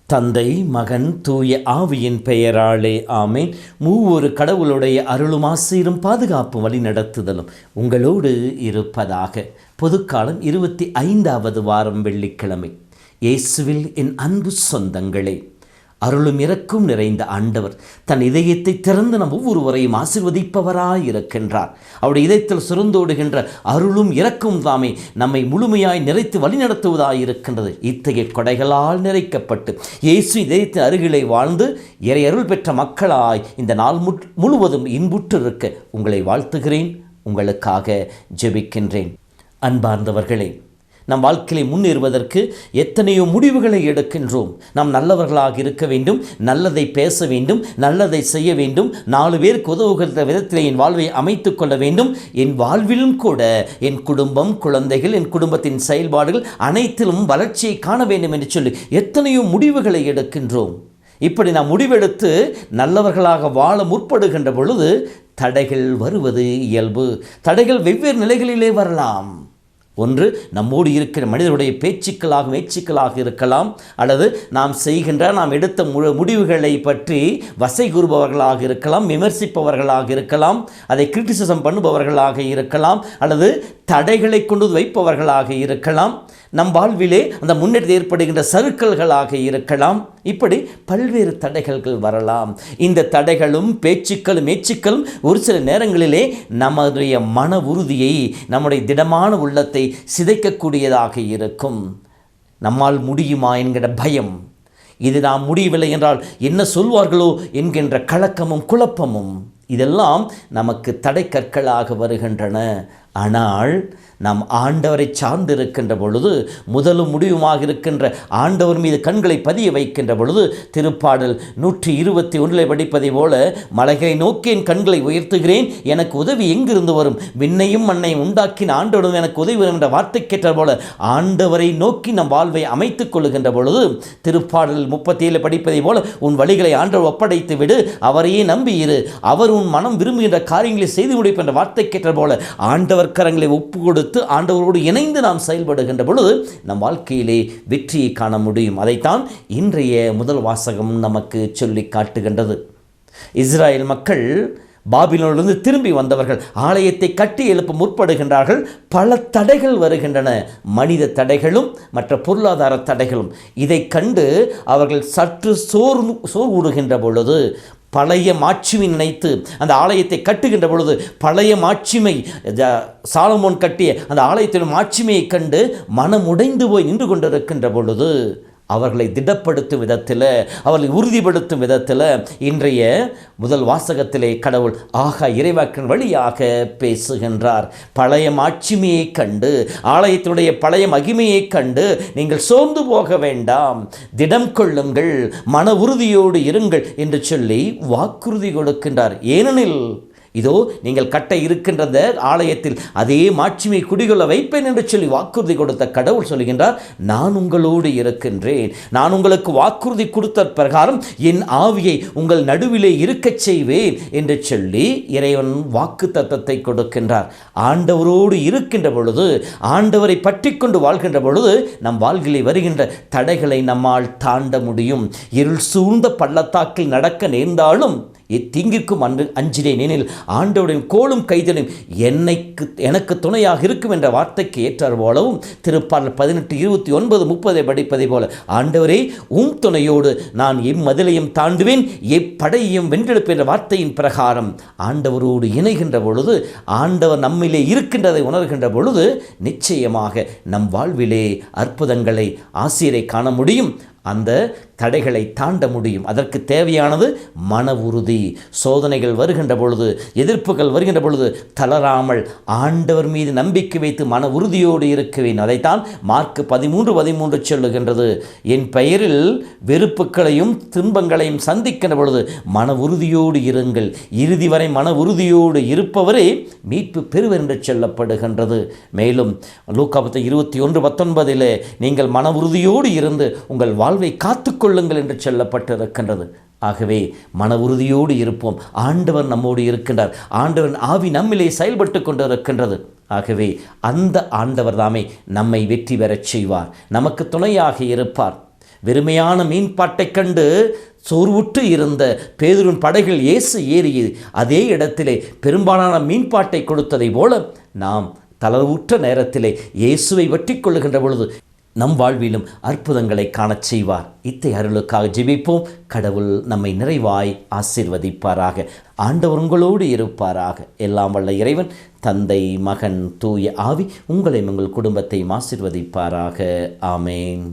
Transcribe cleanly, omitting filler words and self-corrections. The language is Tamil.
தந்தை, மகன், தூய ஆவியின் பெயராலே ஆமேன். மூவொரு கடவுளுடைய அருளும் ஆசீரும் பாதுகாப்பு வழி நடத்துதலும் உங்களோடு இருப்பதாக. பொதுக்காலம் 25வது வாரம் வெள்ளிக்கிழமை. இயேசுவில் என் அன்பு சொந்தங்களே, அருளும் இரக்கும் நிறைந்த ஆண்டவர் தன் இதயத்தை திறந்து நம் ஒவ்வொருவரையும் ஆசீர்வதிப்பவராயிருக்கின்றார். அவருடைய இதயத்தில் சுரந்தோடுகின்ற அருளும் இரக்கும் தாமே நம்மை முழுமையாய் நிறைத்து வழிநடத்துவதாயிருக்கின்றது. இத்தகைய கொடைகளால் நிறைக்கப்பட்டு இயேசு இதயத்தின் அருகிலே வாழ்ந்து இறை அருள் பெற்ற மக்களாய் இந்த நாள் முழுவதும் இன்புற்று இருக்க உங்களை வாழ்த்துகிறேன், உங்களுக்காக ஜெபிக்கின்றேன். அன்பார்ந்தவர்களே, நம் வாழ்க்கையை முன்னேறுவதற்கு எத்தனையோ முடிவுகளை எடுக்கின்றோம். நாம் நல்லவர்களாக இருக்க வேண்டும், நல்லதை பேச வேண்டும், நல்லதை செய்ய வேண்டும், 4 பேருக்கு உதவுகின்ற விதத்தில் என் வாழ்வை அமைத்து கொள்ள வேண்டும், என் வாழ்விலும் கூட என் குடும்பம், குழந்தைகள், என் குடும்பத்தின் செயல்பாடுகள் அனைத்திலும் வளர்ச்சியை காண வேண்டும் என்று சொல்லி எத்தனையோ முடிவுகளை எடுக்கின்றோம். இப்படி நாம் முடிவெடுத்து நல்லவர்களாக வாழ முற்படுகின்ற பொழுது தடைகள் வருவது இயல்பு. தடைகள் வெவ்வேறு நிலைகளிலே வரலாம். ஒன்று, நம்மோடு இருக்கிற மனிதருடைய பேச்சுக்களாக இருக்கலாம், அல்லது நாம் செய்கின்ற நாம் எடுத்த முடிவுகளை பற்றி வசை கூறுபவர்களாக இருக்கலாம், விமர்சிப்பவர்களாக இருக்கலாம், அதை கிரிட்டிசிசம் பண்ணுபவர்களாக இருக்கலாம், அல்லது தடைகளை கொண்டு வைப்பவர்களாக இருக்கலாம். நம் வாழ்விலே அந்த முன்னேற்றம் ஏற்படுகின்ற சறுக்கல்களாக இருக்கலாம். இப்படி பல்வேறு தடைகள் வரலாம். இந்த தடைகளும் பேச்சுக்களும் ஒரு சில நேரங்களிலே நம்முடைய மன உறுதியை, நம்முடைய திடமான உள்ளத்தை சிதைக்கக்கூடியதாக இருக்கும். நம்மால் முடியுமா என்கிற பயம், இது நாம் முடியவில்லை என்றால் என்ன சொல்வார்களோ என்கின்ற கலக்கமும் குழப்பமும், இதெல்லாம் நமக்கு தடை கற்களாக வருகின்றன. ஆனால் நாம் ஆண்டவரை சார்ந்திருக்கின்ற பொழுது, முதலும் முடிவுமாக இருக்கின்ற ஆண்டவர் மீது கண்களை பதிய வைக்கின்ற பொழுது, திருப்பாடல் 121 படிப்பதை போல, மலைகளை நோக்கி என் கண்களை உயர்த்துகிறேன், எனக்கு உதவி எங்கிருந்து வரும், விண்ணையும் மண்ணையும் உண்டாக்கின ஆண்டவரும் எனக்கு உதவி வரும் என்ற வார்த்தை கேட்ட போல ஆண்டவரை நோக்கி நம் வாழ்வை அமைத்துக் கொள்ளுகின்ற பொழுது, திருப்பாடல் 37 படிப்பதை போல, உன் வழிகளை ஆண்டவர் ஒப்படைத்து விடு, அவரையே நம்பியிரு, அவர் உன் மனம் விரும்புகின்ற காரியங்களை செய்து முடிப்பு என்ற வார்த்தை கேட்ட போல ஆண்டவர் கரங்களை ஒப்பு கொடுத்து ஆண்டவரோடு இணைந்து நாம் செயல்படுகின்ற பொழுது நம் வாழ்க்கையிலே வெற்றியை காண முடியும். அதைத்தான் இன்றைய முதல் வாசகம் நமக்கு சொல்லி காட்டுகின்றது. இஸ்ராயேல் மக்கள் பாபிலோனிலிருந்து திரும்பி வந்தவர்கள் ஆலயத்தை கட்டி எழுப்ப முற்படுகின்றார்கள். பல தடைகள் வருகின்றன, மனித தடைகளும் மற்ற பொருளாதார தடைகளும். இதை கண்டு அவர்கள் சற்று சோர்வுறுகின்ற பொழுது, பழைய மாட்சிமை நினைத்து அந்த ஆலயத்தை கட்டுகின்ற பொழுது, பழைய மாட்சிமை சாலமோன் கட்டிய அந்த ஆலயத்தின் மாட்சிமையை கண்டு மனம் உடைந்து போய் நின்று கொண்டிருக்கின்ற பொழுது, அவர்களை திடப்படுத்தும் விதத்தில், அவர்களை உறுதிப்படுத்தும் விதத்தில் இன்றைய முதல் வாசகத்திலே கடவுள் இறைவாக்கின் வழியாக பேசுகின்றார். பழைய மாட்சிமையை கண்டு, ஆலயத்தினுடைய பழைய மகிமையை கண்டு நீங்கள் சோர்ந்து போக வேண்டாம், திடம் கொள்ளுங்கள், மன உறுதியோடு இருங்கள் என்று சொல்லி வாக்குறுதி கொடுக்கின்றார். ஏனெனில் இதோ நீங்கள் கட்ட இருக்கின்ற ஆலயத்தில் அதே மாட்சிமை குடிகொள்ள வைப்பேன் என்று சொல்லி வாக்குறுதி கொடுத்த கடவுள் சொல்கின்றார், நான் உங்களோடு இருக்கின்றேன், நான் உங்களுக்கு வாக்குறுதி கொடுத்த பிரகாரம் என் ஆவியை உங்கள் நடுவிலே இருக்கச் செய்வேன் என்று சொல்லி இறைவன் வாக்கு தத்தத்தை கொடுக்கின்றார். ஆண்டவரோடு இருக்கின்ற பொழுது, ஆண்டவரை பற்றி கொண்டு வாழ்கின்ற பொழுது நம் வாழ்விலே வருகின்ற தடைகளை நம்மால் தாண்ட முடியும். இருள் சூழ்ந்த பள்ளத்தாக்கில் நடக்க நேர்ந்தாலும் தீங்கிற்கும் அஞ்சினேன், எனில் ஆண்டவரின் கோலும் கைதலும் எனக்கு துணையாக இருக்கும் என்ற வார்த்தைக்கு ஏற்றார் போலவும், திருப்பாடல் 18, 29, 30 படிப்பதை போல, ஆண்டவரே உம் துணையோடு நான் எம்மதிலையும் தாண்டுவேன், எப்படையையும் வென்றெடுப்பேன் என்ற வார்த்தையின் பிரகாரம் ஆண்டவரோடு இணைகின்ற பொழுது, ஆண்டவர் நம்மிலே இருக்கின்றதை உணர்கின்ற பொழுது நிச்சயமாக நம் வாழ்விலே அற்புதங்களை, ஆசீரை காண முடியும். அந்த தடைகளை தாண்ட முடியும். அதற்கு தேவையானது மன உறுதி. சோதனைகள் வருகின்ற பொழுது, எதிர்ப்புகள் வருகின்ற பொழுது தளராமல் ஆண்டவர் மீது நம்பிக்கை வைத்து மன உறுதியோடு இருக்கவேன். அதைத்தான் மார்க் 13:13 சொல்லுகின்றது. என் பெயரில் வெறுப்புகளையும் துன்பங்களையும் சந்திக்கின்ற பொழுது மன உறுதியோடு இருங்கள். இறுதி வரை மன உறுதியோடு இருப்பவரே மீட்பு பெறுவர் என்று சொல்லப்படுகின்றது. மேலும் லூக்கா 21:19 நீங்கள் மன உறுதியோடு இருந்து உங்கள் வாழ்வை காத்துக்கொள்ளுங்கள் என்று சொல்லப்பட்டிருக்கின்றது. ஆகவே மன உறுதியோடு இருப்போம். ஆண்டவர் நம்மோடு இருக்கின்றார். ஆண்டவரின் ஆவி நம்மிலே செயல்பட்டு கொண்டு இருக்கின்றது. ஆகவே அந்த ஆண்டவர் தாமே நம்மை வெற்றி பெறச் செய்வார், நமக்கு துணையாக இருப்பார். வெறுமையான மீன்பாட்டை கண்டு சோர்வுற்று இருந்த பேதுருவின் படகில் இயேசு ஏறியது அதே இடத்திலே பெரும்பாலான மீன்பாட்டை கொடுத்ததை போல நாம் தளர்வுற்ற நேரத்திலே இயேசுவை வெற்றி கொள்ளுகின்ற பொழுது நம் வாழ்விலும் அற்புதங்களை காணச் செய்வார். இத்தகைய அருளுக்காக ஜெபிப்போம். கடவுள் நம்மை நிறைவாய் ஆசீர்வதிப்பாராக. ஆண்டவர் உங்களோடு இருப்பாராக. எல்லாம் வல்ல இறைவன் தந்தை, மகன், தூய ஆவி உங்களையும் உங்கள் குடும்பத்தையும் ஆசீர்வதிப்பாராக. ஆமேன்.